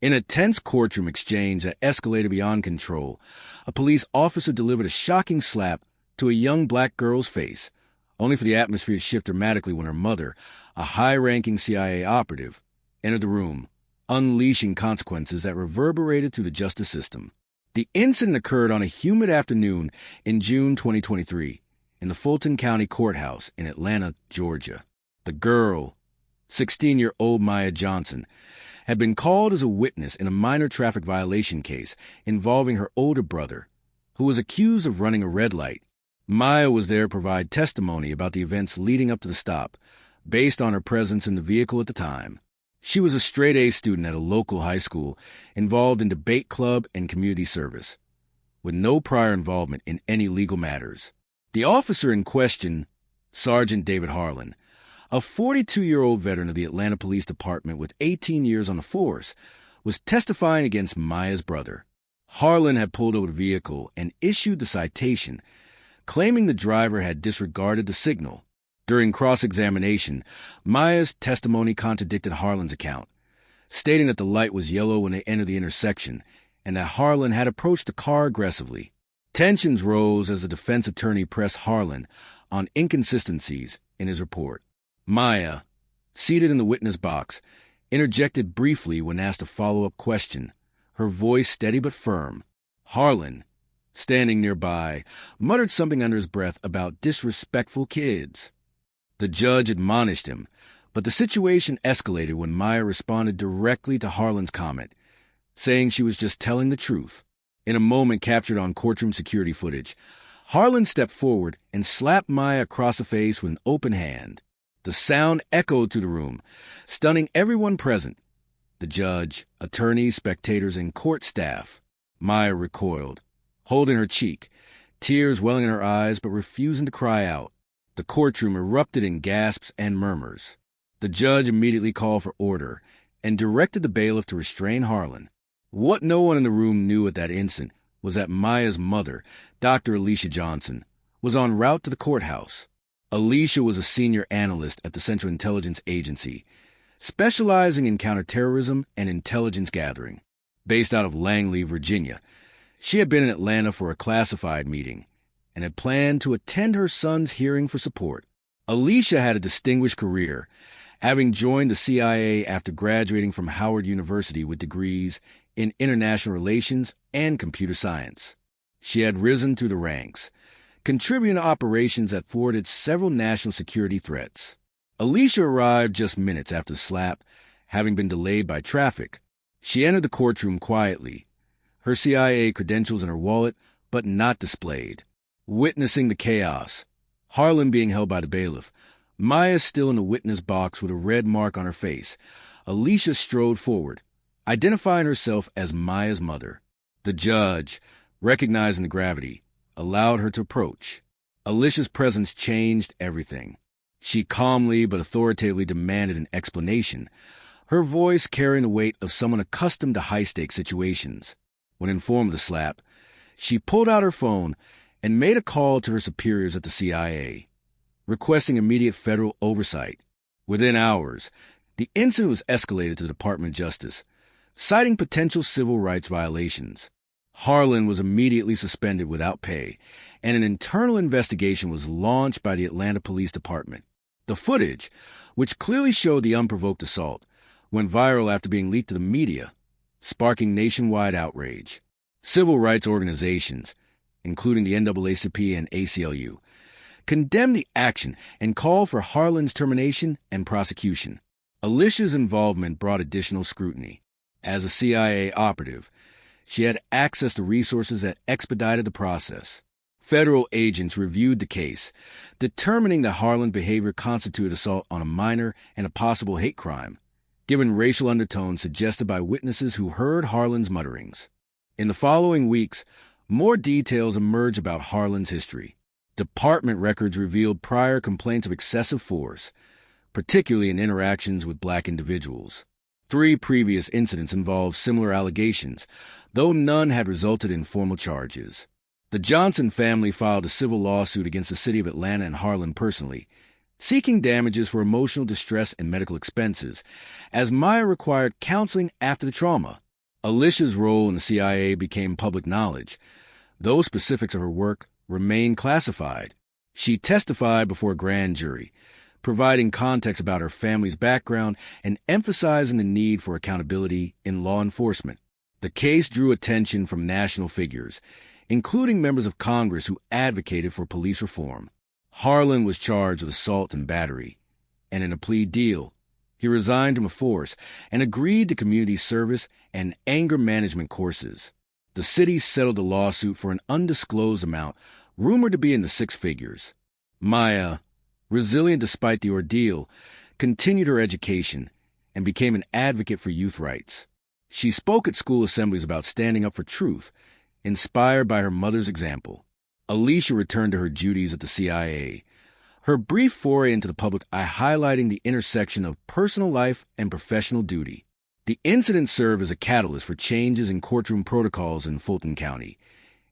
In a tense courtroom exchange that escalated beyond control, a police officer delivered a shocking slap to a young black girl's face, only for the atmosphere to shift dramatically when her mother, a high-ranking CIA operative, entered the room, unleashing consequences that reverberated through the justice system. The incident occurred on a humid afternoon in June 2023 in the Fulton County Courthouse in Atlanta, Georgia. The girl, 16-year-old Maya Johnson, had been called as a witness in a minor traffic violation case involving her older brother, who was accused of running a red light. Maya was there to provide testimony about the events leading up to the stop, based on her presence in the vehicle at the time. She was a straight-A student at a local high school, involved in debate club and community service, with no prior involvement in any legal matters. The officer in question, Sergeant David Harlan, a 42-year-old veteran of the Atlanta Police Department with 18 years on the force, was testifying against Maya's brother. Harlan had pulled over the vehicle and issued the citation, claiming the driver had disregarded the signal. During cross-examination, Maya's testimony contradicted Harlan's account, stating that the light was yellow when they entered the intersection and that Harlan had approached the car aggressively. Tensions rose as the defense attorney pressed Harlan on inconsistencies in his report. Maya, seated in the witness box, interjected briefly when asked a follow-up question, her voice steady but firm. Harlan, standing nearby, muttered something under his breath about disrespectful kids. The judge admonished him, but the situation escalated when Maya responded directly to Harlan's comment, saying she was just telling the truth. In a moment captured on courtroom security footage, Harlan stepped forward and slapped Maya across the face with an open hand. The sound echoed through the room, stunning everyone present, the judge, attorneys, spectators, and court staff. Maya recoiled, holding her cheek, tears welling in her eyes but refusing to cry out. The courtroom erupted in gasps and murmurs. The judge immediately called for order and directed the bailiff to restrain Harlan. What no one in the room knew at that instant was that Maya's mother, Dr. Alicia Johnson, was en route to the courthouse. Alicia was a senior analyst at the Central Intelligence Agency, specializing in counterterrorism and intelligence gathering. Based out of Langley, Virginia, she had been in Atlanta for a classified meeting and had planned to attend her son's hearing for support. Alicia had a distinguished career, having joined the CIA after graduating from Howard University with degrees in international relations and computer science. She had risen through the ranks, contributing to operations that thwarted several national security threats. Alicia arrived just minutes after the slap, having been delayed by traffic. She entered the courtroom quietly, her CIA credentials in her wallet, but not displayed. Witnessing the chaos, Harlan being held by the bailiff, Maya still in the witness box with a red mark on her face, Alicia strode forward, identifying herself as Maya's mother. The judge, recognizing the gravity, allowed her to approach. Alicia's presence changed everything. She calmly but authoritatively demanded an explanation, her voice carrying the weight of someone accustomed to high-stakes situations. When informed of the slap, she pulled out her phone and made a call to her superiors at the CIA, requesting immediate federal oversight. Within hours, the incident was escalated to the Department of Justice, citing potential civil rights violations. Harlan was immediately suspended without pay, and an internal investigation was launched by the Atlanta Police Department. The footage, which clearly showed the unprovoked assault, went viral after being leaked to the media, sparking nationwide outrage. Civil rights organizations, including the NAACP and ACLU, condemned the action and called for Harlan's termination and prosecution. Alicia's involvement brought additional scrutiny. As a CIA operative, she had access to resources that expedited the process. Federal agents reviewed the case, determining that Harlan's behavior constituted assault on a minor and a possible hate crime, given racial undertones suggested by witnesses who heard Harlan's mutterings. In the following weeks, more details emerged about Harlan's history. Department records revealed prior complaints of excessive force, particularly in interactions with black individuals. 3 previous incidents involved similar allegations, though none had resulted in formal charges. The Johnson family filed a civil lawsuit against the city of Atlanta and Harlan personally, seeking damages for emotional distress and medical expenses, as Maya required counseling after the trauma. Alicia's role in the CIA became public knowledge, though specifics of her work remain classified. She testified before a grand jury, providing context about her family's background and emphasizing the need for accountability in law enforcement. The case drew attention from national figures, including members of Congress who advocated for police reform. Harlan was charged with assault and battery, and in a plea deal, he resigned from a force and agreed to community service and anger management courses. The city settled the lawsuit for an undisclosed amount, rumored to be in the six figures. Maya, resilient despite the ordeal, continued her education and became an advocate for youth rights. She spoke at school assemblies about standing up for truth, inspired by her mother's example. Alicia returned to her duties at the CIA, her brief foray into the public eye highlighting the intersection of personal life and professional duty. The incident served as a catalyst for changes in courtroom protocols in Fulton County,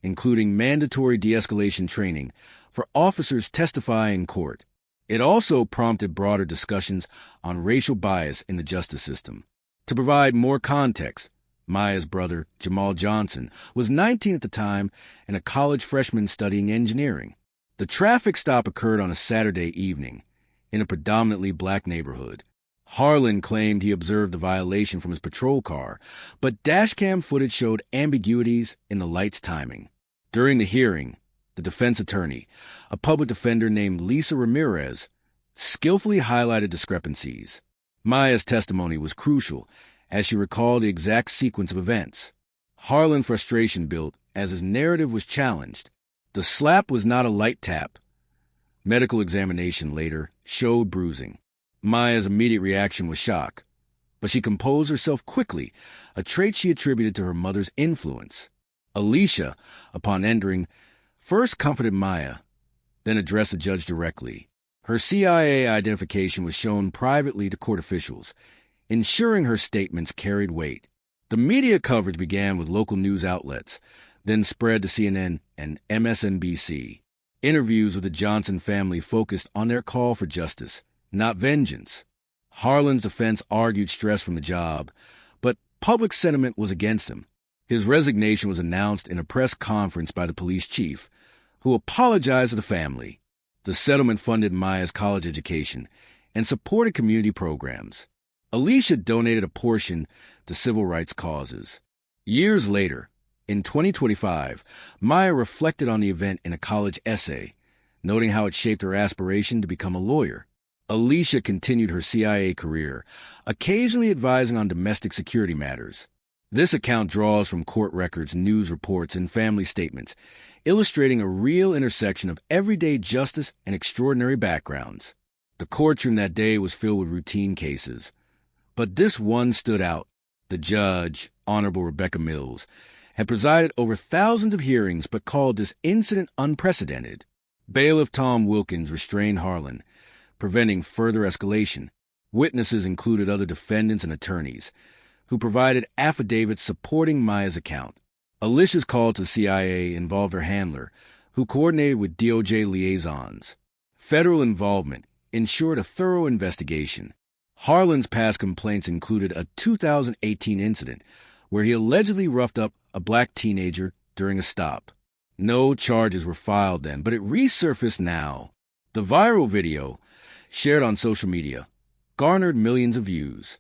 including mandatory de-escalation training for officers testifying in court. It also prompted broader discussions on racial bias in the justice system. To provide more context, Maya's brother, Jamal Johnson, was 19 at the time and a college freshman studying engineering. The traffic stop occurred on a Saturday evening in a predominantly black neighborhood. Harlan claimed he observed the violation from his patrol car, but dashcam footage showed ambiguities in the light's timing. During the hearing, the defense attorney, a public defender named Lisa Ramirez, skillfully highlighted discrepancies. Maya's testimony was crucial, as she recalled the exact sequence of events. Harlan's frustration built as his narrative was challenged. The slap was not a light tap. Medical examination later showed bruising. Maya's immediate reaction was shock, but she composed herself quickly, a trait she attributed to her mother's influence. Alicia, upon entering, first comforted Maya, then addressed the judge directly. Her CIA identification was shown privately to court officials, ensuring her statements carried weight. The media coverage began with local news outlets, then spread to CNN and MSNBC. Interviews with the Johnson family focused on their call for justice, not vengeance. Harlan's defense argued stress from the job, but public sentiment was against him. His resignation was announced in a press conference by the police chief, who apologized to the family. The settlement funded Maya's college education and supported community programs. Alicia donated a portion to civil rights causes. Years later, in 2025, Maya reflected on the event in a college essay, noting how it shaped her aspiration to become a lawyer. Alicia continued her CIA career, occasionally advising on domestic security matters. This account draws from court records, news reports, and family statements, illustrating a real intersection of everyday justice and extraordinary backgrounds. The courtroom that day was filled with routine cases, but this one stood out. The judge, Honorable Rebecca Mills, had presided over thousands of hearings but called this incident unprecedented. Bailiff Tom Wilkins restrained Harlan, preventing further escalation. Witnesses included other defendants and attorneys, who provided affidavits supporting Maya's account. Alicia's call to the CIA involved her handler, who coordinated with DOJ liaisons. Federal involvement ensured a thorough investigation. Harlan's past complaints included a 2018 incident where he allegedly roughed up a black teenager during a stop. No charges were filed then, but it resurfaced now. The viral video, shared on social media, garnered millions of views.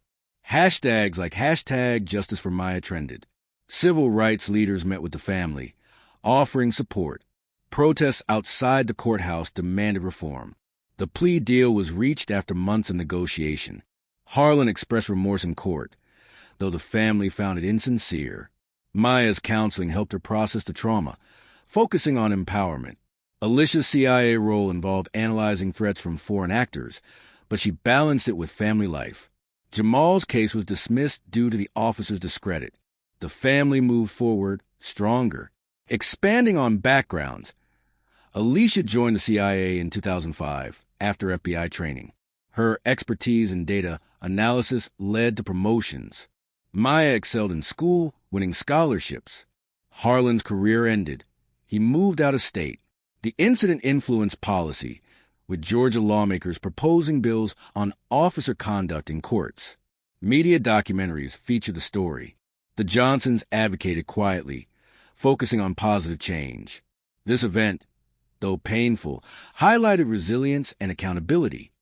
Hashtags like #JusticeForMaya trended. Civil rights leaders met with the family, offering support. Protests outside the courthouse demanded reform. The plea deal was reached after months of negotiation. Harlan expressed remorse in court, though the family found it insincere. Maya's counseling helped her process the trauma, focusing on empowerment. Alicia's CIA role involved analyzing threats from foreign actors, but she balanced it with family life. Jamal's case was dismissed due to the officer's discredit. The family moved forward stronger. Expanding on backgrounds, Alicia joined the CIA in 2005 after FBI training. Her expertise in data analysis led to promotions. Maya excelled in school, winning scholarships. Harlan's career ended. He moved out of state. The incident influenced policy, with Georgia lawmakers proposing bills on officer conduct in courts. Media documentaries feature the story. The Johnsons advocated quietly, focusing on positive change. This event, though painful, highlighted resilience and accountability.